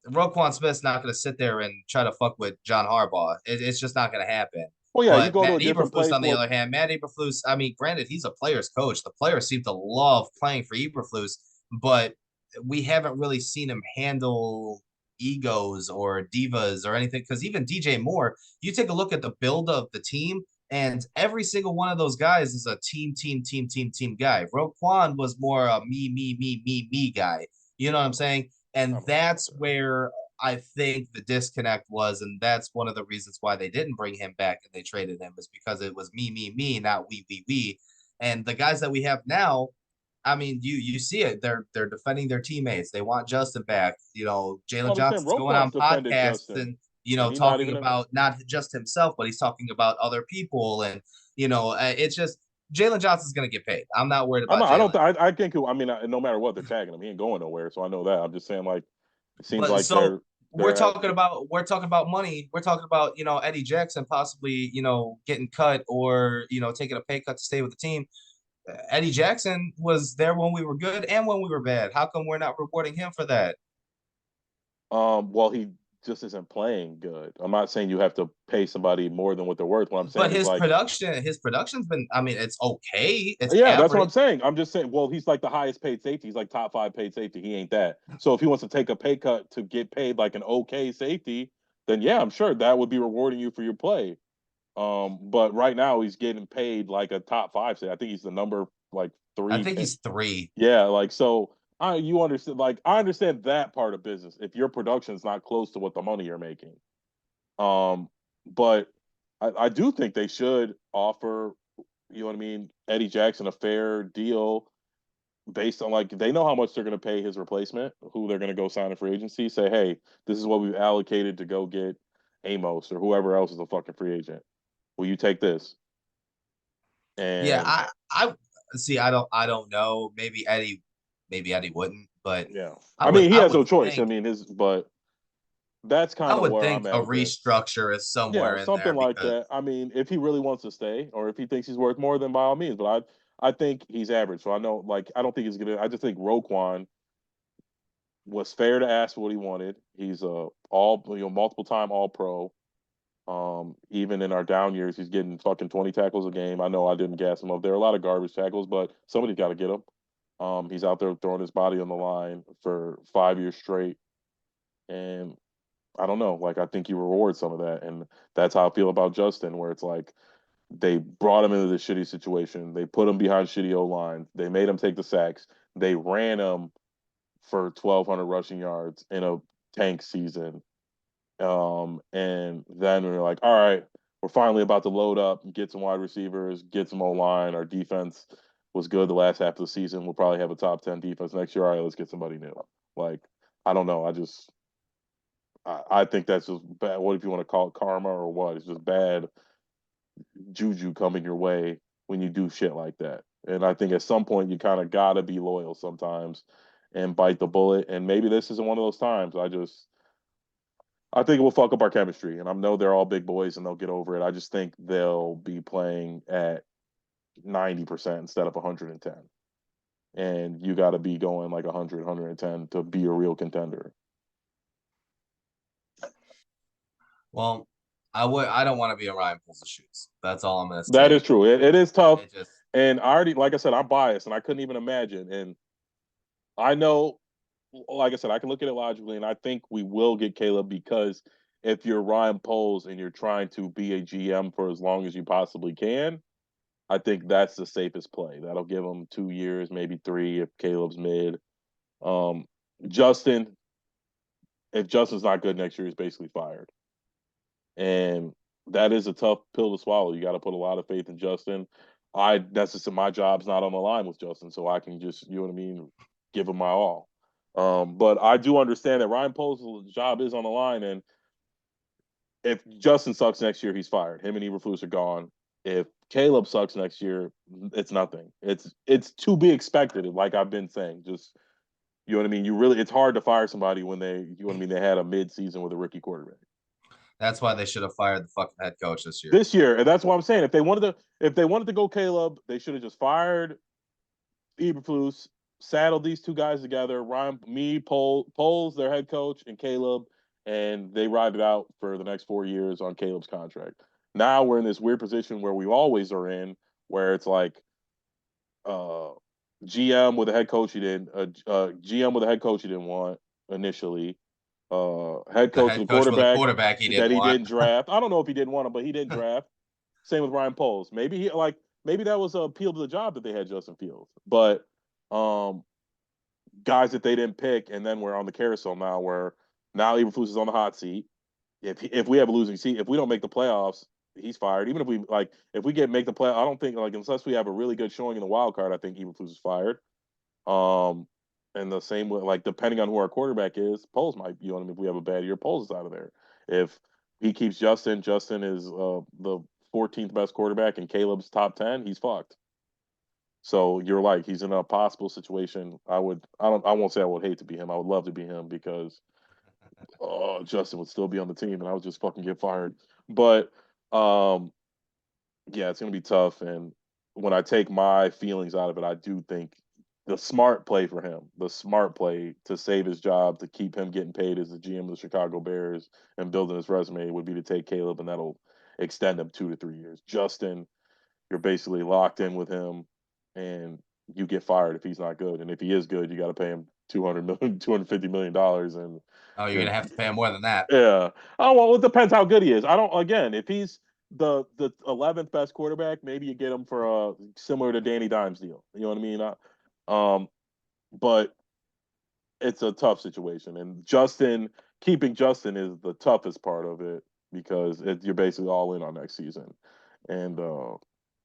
Roquan Smith's not going to sit there and try to fuck with John Harbaugh. It's just not going to happen. well, yeah, you But go to Matt a different Eberflus, place on the where other hand, Matt Eberflus, I mean, granted, he's a player's coach. The players seem to love playing for Eberflus, but we haven't really seen him handle egos or divas or anything. Because even DJ Moore, you take a look at the build of the team, and every single one of those guys is a team guy. Roquan was more a me guy. You know what I'm saying? I And don't know about that's that. where I think the disconnect was, and that's one of the reasons why they didn't bring him back and they traded him is because it was me, not we. And the guys that we have now, I mean, you see it. They're defending their teammates. They want Justin back. Well, Jalen I'm saying Johnson's going on Roquan's defended podcasts Justin. and and he's not talking even. about not just himself, but he's talking about other people. And, it's just Jalen Johnson's going to get paid. I'm not worried I'm about not. I Jalen. don't. I think. I mean, no matter what, they're tagging him. He ain't going nowhere. So I know that. I'm just saying, like, it seems But like so we're they're at. talking about money. We're talking about Eddie Jackson possibly getting cut or taking a pay cut to stay with the team. Eddie Jackson was there when we were good and when we were bad. How come we're not rewarding him for that? Well, he just isn't playing good. I'm not saying you have to pay somebody more than what they're worth. What I'm But saying is like, his production's been. I mean, it's okay. It's yeah, that's what I'm average. saying. I'm just saying, well, he's like the highest paid safety. He's like top five paid safety. He ain't that. So if he wants to take a pay cut to get paid like an okay safety, then yeah, I'm sure that would be rewarding you for your play. But right now he's getting paid like a top five safety. I think he's the number like I three. think he's three. Yeah, like so. You understand? Like I understand that part of business. If your production is not close to what the money you're making, but I do think they should offer, you know what I mean, Eddie Jackson a fair deal based on like they know how much they're going to pay his replacement, who they're going to go sign in free agency. Say, hey, this is what we've allocated to go get Amos or whoever else is a fucking free agent. Will you take this? Yeah, And I see. I don't know. Maybe Eddie wouldn't, but yeah, I I would mean he I has would no choice. I think mean his, but that's I kind of would where think I'm a at with it. restructure is Yeah, somewhere in something there like because that. I mean, if he really wants to stay, or if he thinks he's worth more, then by all means. But I think he's average. So I know, like, I don't think he's gonna. I just think Roquan was fair to ask for what he wanted. He's multiple time All Pro. Even in our down years, he's getting fucking 20 tackles a game. I know I didn't gas him up. There are a lot of garbage tackles, but somebody's got to get him. He's out there throwing his body on the line for 5 years straight, and I don't know. Like, I think you reward some of that, and that's how I feel about Justin, where it's like they brought him into this shitty situation. They put him behind shitty O line. They made him take the sacks. They ran him for 1,200 rushing yards in a tank season. And then we were like, all right, we're finally about to load up, get some wide receivers, get some O line. Our defense was good the last half of the season. We'll probably have a top 10 defense next year. All right, let's get somebody new. Like, I don't know. I think that's just bad. What if you want to call it karma or what? It's just bad juju coming your way when you do shit like that. And I think at some point you kind of gotta be loyal sometimes and bite the bullet. And maybe this isn't one of those times. I think it will fuck up our chemistry. And I know they're all big boys and they'll get over it. I just think they'll be playing at 90% instead of 110. And you got to be going like 100, 110 to be a real contender. well, I don't want to be a Ryan Poles' shoes. That's all I'm gonna That say. is true. It is tough. It just And I already, like I said, I'm biased and I couldn't even imagine. And I know, like I said, I can look at it logically, and I think we will get Caleb because if you're Ryan Poles and you're trying to be a GM for as long as you possibly can, I think that's the safest play. That'll give him 2 years, maybe three if Caleb's mid. Um, Justin, if Justin's not good next year, he's basically fired, and that is a tough pill to swallow. You got to put a lot of faith in Justin. My job's not on the line with Justin, so I can just, you know what I mean, give him my all. But I do understand that Ryan Poles' job is on the line, and if Justin sucks next year, he's fired. Him and Eberflus are gone. If Caleb sucks next year, it's nothing. It's to be expected, like I've been saying. Just, you know what I mean. It's hard to fire somebody when you know what I mean. They had a mid season with a rookie quarterback that's why they should have fired the fucking head coach this year. this year, and that's what I'm saying. If they wanted to go Caleb, they should have just fired Eberflus, saddled these two guys together. Poles, their head coach, and Caleb, and they ride it out for the next 4 years on Caleb's contract. Now we're in this weird position where we always are in, where it's like uh, GM with a head coach you didn't, GM with a head coach you didn't want initially, head The coach with head a coach with a quarterback quarterback he that didn't he want. didn't draft. I don't know if he didn't want him, but he didn't draft. Same with Ryan Poles. Maybe that was a appeal to the job that they had Justin Fields, but um, guys that they didn't pick, and then we're on the carousel now, where now Eberflus is on the hot seat. If we have a losing seat, if we don't make the playoffs, he's fired. Even if we make the play, I don't think like unless we have a really good showing in the wild card, I think Eberflus is fired. Um, and the same with like depending on who our quarterback is, Poles might, you know what I mean. If we have a bad year, Poles is out of there. If he keeps Justin. Justin is the 14th best quarterback, and Caleb's top 10. He's fucked. So you're like, he's in a possible situation. I won't say I would hate to be him. I would love to be him because Justin would still be on the team, and I would just fucking get fired. But um, yeah, it's gonna be tough. And when I take my feelings out of it, I do think the smart play for him, the smart play to save his job, to keep him getting paid as the GM of the Chicago Bears and building his resume would be to take Caleb, and that'll extend him 2 to 3 years. Justin, you're basically locked in with him, and you get fired if he's not good. And if he is good, you got to pay him 250 million dollars, and Oh, you're you're gonna have to pay him more than that. yeah. Oh well, it depends how good he is. I don't. Again, if he's the 11th best quarterback, maybe you get him for a similar to Danny Dimes deal. You know what I mean? Um, but it's a tough situation, and keeping Justin is the toughest part of it because you're basically all in on next season, and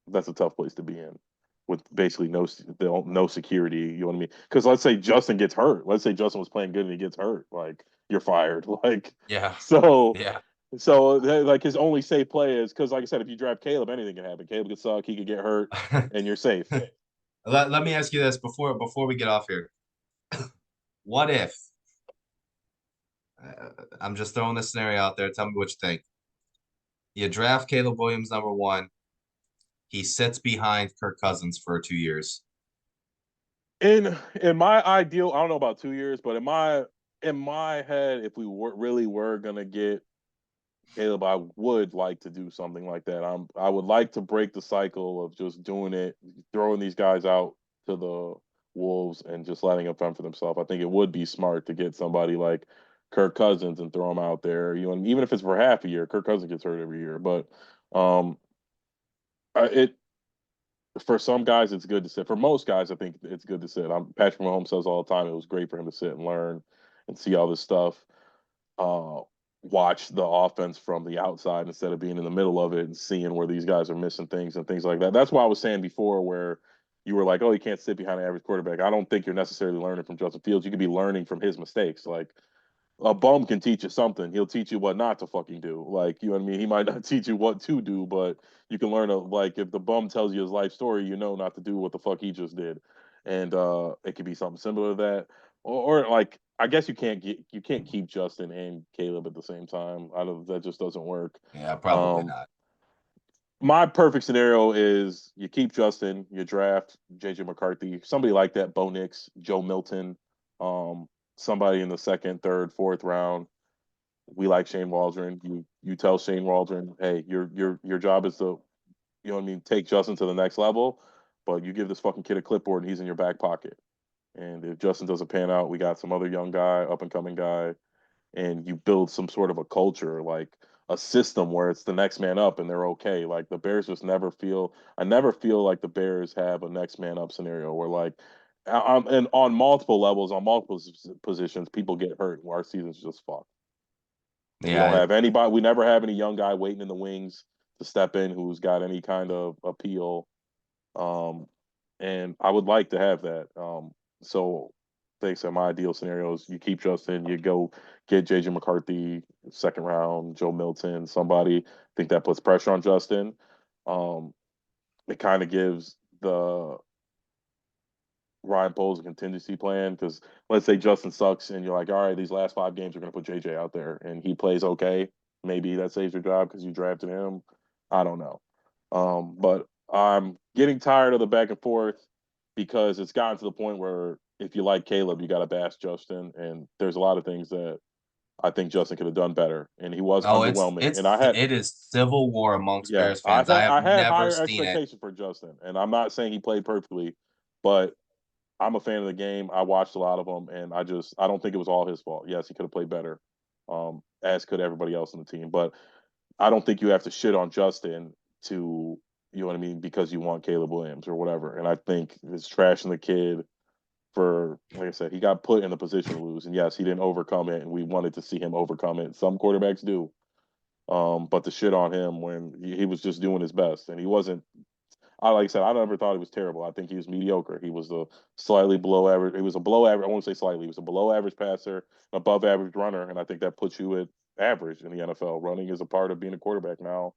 that's a tough place to be in with basically no security. You know what I mean? Because let's say Justin gets hurt. Let's say Justin was playing good and he gets hurt. Like you're fired. Like Yeah, so. yeah. So like his only safe play is because, like I said, if you draft Caleb, anything can happen. Caleb could suck. He could get hurt, and you're safe. Let me ask you this before we get off here. What if I'm just throwing this scenario out there? Tell me what you think. You draft Caleb Williams number one. He sits behind Kirk Cousins for 2 years. In my ideal, I don't know about 2 years, but in my head, if we really were gonna get Caleb, I would like to do something like that. I would like to break the cycle of just doing it, throwing these guys out to the wolves and just letting them fend for themselves. I think it would be smart to get somebody like Kirk Cousins and throw him out there. You know, and even if it's for half a year, Kirk Cousins gets hurt every year, but um, it for some guys it's good to sit. For most guys, I think it's good to sit. Patrick Mahomes says all the time it was great for him to sit and learn and see all this stuff. Uh, Watch the offense from the outside instead of being in the middle of it and seeing where these guys are missing things and things like that. That's why I was saying before where you were like, oh, you can't sit behind an average quarterback. I don't think you're necessarily learning from Justin Fields. You could be learning from his mistakes. Like a bum can teach you something. He'll teach you what not to fucking do. Like, you know what I mean? He might not teach you what to do, but you can learn like if the bum tells you his life story, you know not to do what the fuck he just did. And it could be something similar to that. Or like I guess you can't keep Justin and Caleb at the same time. I don't that just doesn't work. Yeah, probably Um not. my perfect scenario is you keep Justin, you draft JJ McCarthy, somebody like that, Bo Nix, Joe Milton, um, somebody in the second, third, fourth round. We like Shane Waldron. You tell Shane Waldron, hey, your job is to, you know what I mean, take Justin to the next level, but you give this fucking kid a clipboard and he's in your back pocket. And if Justin doesn't pan out, we got some other young guy, up and coming guy, and you build some sort of a culture, like a system where it's the next man up and they're okay. Like the Bears just never feel, I never feel like the Bears have a next man up scenario where like, and on multiple levels, on multiple positions, people get hurt. Our season's just fucked. And we don't Yeah, have anybody. We never have any young guy waiting in the wings to step in who's got any kind of appeal. Um, and I would like to have that. So, thanks. My ideal scenario is you keep Justin, you go get JJ McCarthy, second round, Joe Milton, somebody. I think that puts pressure on Justin. Um, it kind of gives the Ryan Poles a contingency plan because let's say Justin sucks and you're like, all right, these last 5 games are going to put JJ out there and he plays okay. Maybe that saves your job because you drafted him. I don't know. But I'm getting tired of the back and forth because it's gotten to the point where if you like Caleb, you got to bash Justin. And there's a lot of things that I think Justin could have done better. And he was oh, underwhelming. And it is civil war amongst yeah, Bears fans. I have I had never higher seen it. expectations for Justin. And I'm not saying he played perfectly, but I'm a fan of the game. I watched a lot of them, and I don't think it was all his fault. Yes, he could have played better, as could everybody else on the team. But I don't think you have to shit on Justin to, you know what I mean, because you want Caleb Williams or whatever. And I think it's trashing the kid for, like I said, he got put in the position to lose, and yes, he didn't overcome it, and we wanted to see him overcome it. Some quarterbacks do, but to shit on him when he was just doing his best, and he wasn't. like I said, I never thought he was terrible. I think he was mediocre. He was a slightly below average. He was a below average. I won't say slightly. He was a below average passer, above average runner, and I think that puts you at average in the NFL. Running is a part of being a quarterback now.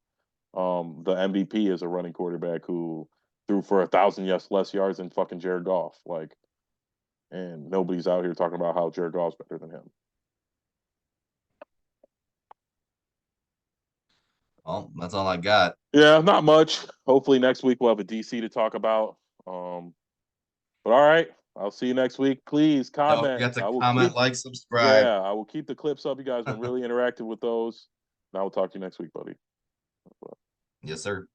The MVP is a running quarterback who threw for 1,000 less yards than fucking Jared Goff. Like, and nobody's out here talking about how Jared Goff's better than him. Well, that's all I got. Yeah, not much. Hopefully next week we'll have a DC to talk about. But all right, I'll see you next week. Please Don't comment. forget to I will comment, keep. like, subscribe. Yeah, I will keep the clips up. You guys been really interactive with those. And I will talk to you next week, buddy. Yes, sir.